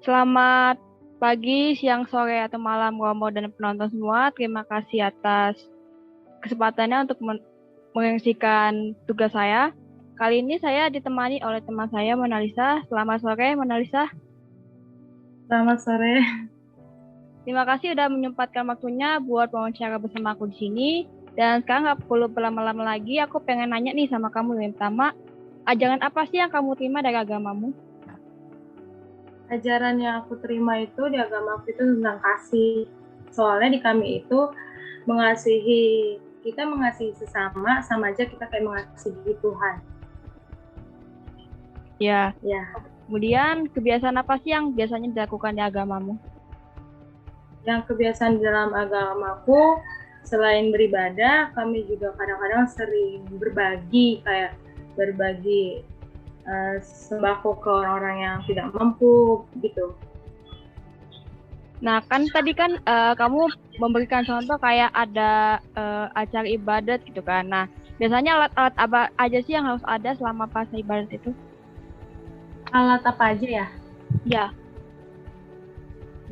Selamat pagi, siang, sore, atau malam Romo dan penonton semua. Terima kasih atas kesempatannya untuk mengisikan tugas saya. Kali ini saya ditemani oleh teman saya, Monalisa. Selamat sore, Monalisa. Selamat sore. Terima kasih sudah menyempatkan waktunya buat wawancara bersama aku di sini. Dan sekarang nggak perlu berlama-lama lagi, aku pengen nanya nih sama kamu yang pertama, ajaran apa sih yang kamu terima dari agamamu? Ajaran yang aku terima itu di agama aku itu tentang kasih. Soalnya di kami itu kita mengasihi sesama, sama aja kita kayak mengasihi Tuhan. Ya, Ya, kemudian kebiasaan apa sih yang biasanya dilakukan di agamamu? yang kebiasaan di dalam agamaku, selain beribadah, kami juga kadang-kadang sering berbagi sembako ke orang-orang yang tidak mampu gitu. Nah, kan tadi kan kamu memberikan contoh kayak ada acara ibadat gitu kan. Nah, biasanya alat-alat apa aja sih yang harus ada selama pas ibadat itu? Alat apa aja ya? Ya,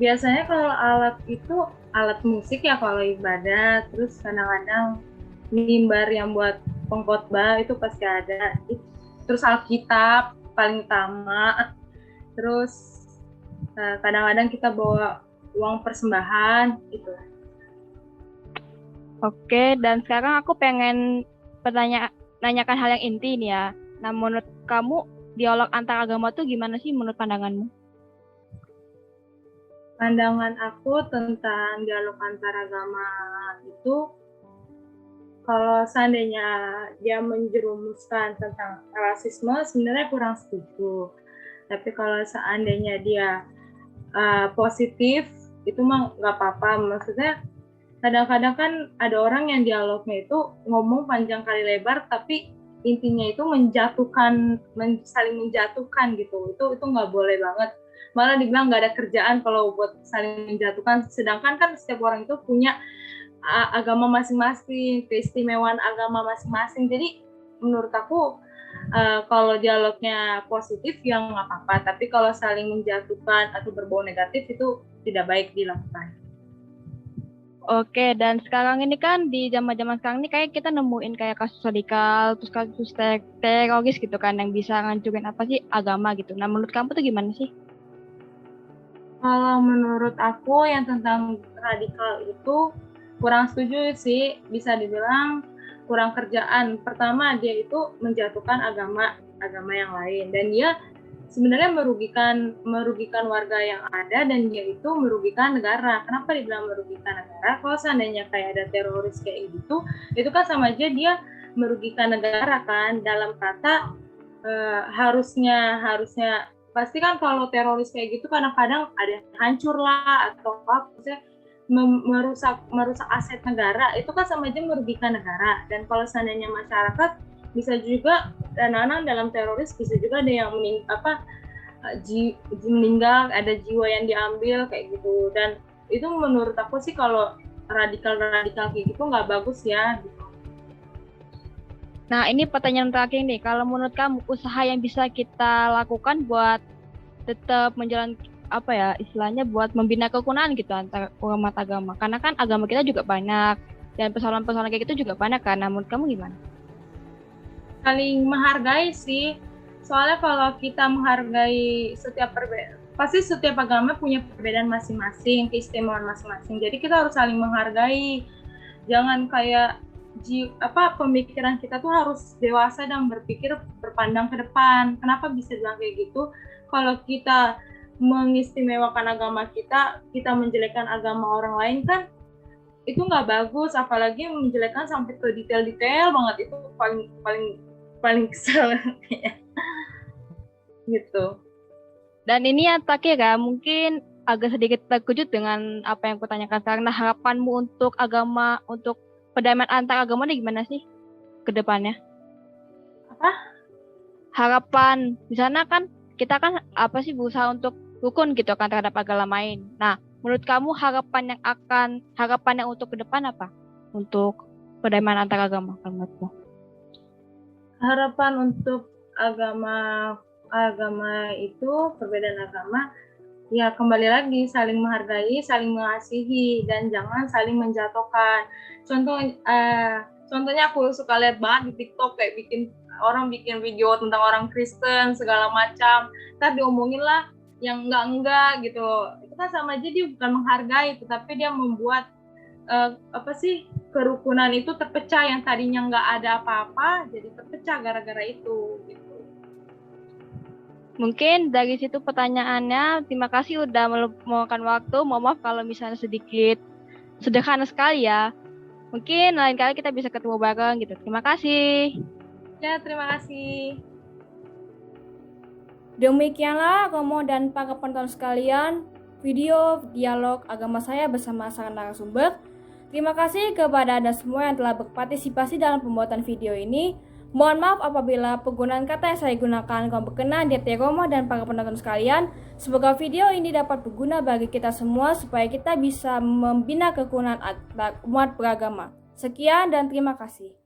Biasanya kalau alat itu alat musik ya kalau ibadah, terus kadang-kadang mimbar yang buat pengkhotbah itu pasti ada. Terus Alkitab paling utama. Terus kadang-kadang kita bawa uang persembahan itu. oke. Dan sekarang aku pengen nanyakan hal yang inti nih ya. Nah, menurut kamu dialog antar agama tuh gimana sih menurut pandanganmu? Pandangan aku tentang dialog antar agama itu, kalau seandainya dia menjerumuskan tentang rasisme, sebenarnya kurang setuju. Tapi kalau seandainya dia positif, itu mah nggak apa-apa. Maksudnya kadang-kadang kan ada orang yang dialognya itu ngomong panjang kali lebar, tapi intinya itu saling menjatuhkan gitu. Itu nggak boleh banget. Malah dibilang nggak ada kerjaan kalau buat saling menjatuhkan. Sedangkan kan setiap orang itu punya agama masing-masing, keistimewaan agama masing-masing. Jadi menurut aku kalau dialognya positif ya nggak apa-apa, tapi kalau saling menjatuhkan atau berbau negatif itu tidak baik dilakukan. Oke, dan sekarang ini kan di zaman-zaman sekarang ini kayak kita nemuin kayak kasus radikal, terus kasus teroris gitu kan yang bisa ngancurin apa sih agama gitu. Nah, menurut kamu tuh gimana sih? Kalau menurut aku yang tentang radikal itu kurang setuju sih, bisa dibilang kurang kerjaan. Pertama, dia itu menjatuhkan agama yang lain, dan dia sebenarnya merugikan warga yang ada, dan dia itu merugikan negara. Kenapa dibilang merugikan negara? Kalau seandainya kayak ada teroris kayak gitu, itu kan sama aja dia merugikan negara kan, dalam kata harusnya pasti kan kalau teroris kayak gitu kadang-kadang ada yang hancur lah atau apa, maksudnya merusak aset negara, itu kan sama aja merugikan negara. Dan kalau seandainya masyarakat, bisa juga anak-anak dalam teroris bisa juga ada yang meninggal, ada jiwa yang diambil kayak gitu. Dan itu menurut aku sih kalau radikal kayak gitu nggak bagus ya gitu. Nah, ini pertanyaan terakhir nih. Kalau menurut kamu usaha yang bisa kita lakukan buat tetap menjalan apa ya istilahnya buat membina kerukunan gitu antar umat agama. Karena kan agama kita juga banyak dan persoalan-persoalan kayak gitu juga banyak kan. Nah, menurut kamu gimana? Saling menghargai sih, soalnya kalau kita menghargai pasti setiap agama punya perbedaan masing-masing, keistimewaan masing-masing, jadi kita harus saling menghargai. Jangan kayak pemikiran kita tuh harus dewasa dan berpandang ke depan. Kenapa bisa bilang kayak gitu? Kalau kita mengistimewakan agama kita menjelekkan agama orang lain kan itu nggak bagus, apalagi menjelekkan sampai ke detail-detail banget, itu paling paling paling kesel ya gitu. Dan ini yang terakhir ya, mungkin agak sedikit terkejut dengan apa yang kutanyakan sekarang. Nah, harapanmu untuk agama, untuk perdamaian antar agama ini gimana sih ke depannya? Apa? Harapan di sana kan kita kan apa sih berusaha untuk rukun gitu kan terhadap agama lain. Nah, menurut kamu harapannya untuk ke depan apa? Untuk perdamaian antar agama menurutmu? Harapan untuk agama agama itu perbedaan agama, Ya, kembali lagi saling menghargai, saling mengasihi, dan jangan saling menjatuhkan. Contohnya aku suka lihat banget di TikTok kayak orang bikin video tentang orang Kristen segala macam, tapi diomongin lah yang enggak gitu. Itu kan sama aja dia bukan menghargai, tetapi dia membuat kerukunan itu terpecah, yang tadinya nggak ada apa-apa jadi terpecah gara-gara itu gitu. Mungkin dari situ pertanyaannya. Terima kasih udah meluangkan waktu. Mohon maaf kalau misalnya sedikit sederhana sekali ya. Mungkin lain kali kita bisa ketemu bareng gitu. Terima kasih. Ya, terima kasih. Demikianlah Romo dan para penonton sekalian, video dialog agama saya bersama sang narasumber. Terima kasih kepada Anda semua yang telah berpartisipasi dalam pembuatan video ini. Mohon maaf apabila penggunaan kata yang saya gunakan kurang berkenan di hati Romo dan para penonton sekalian. Semoga video ini dapat berguna bagi kita semua supaya kita bisa membina kerukunan umat beragama. Sekian dan terima kasih.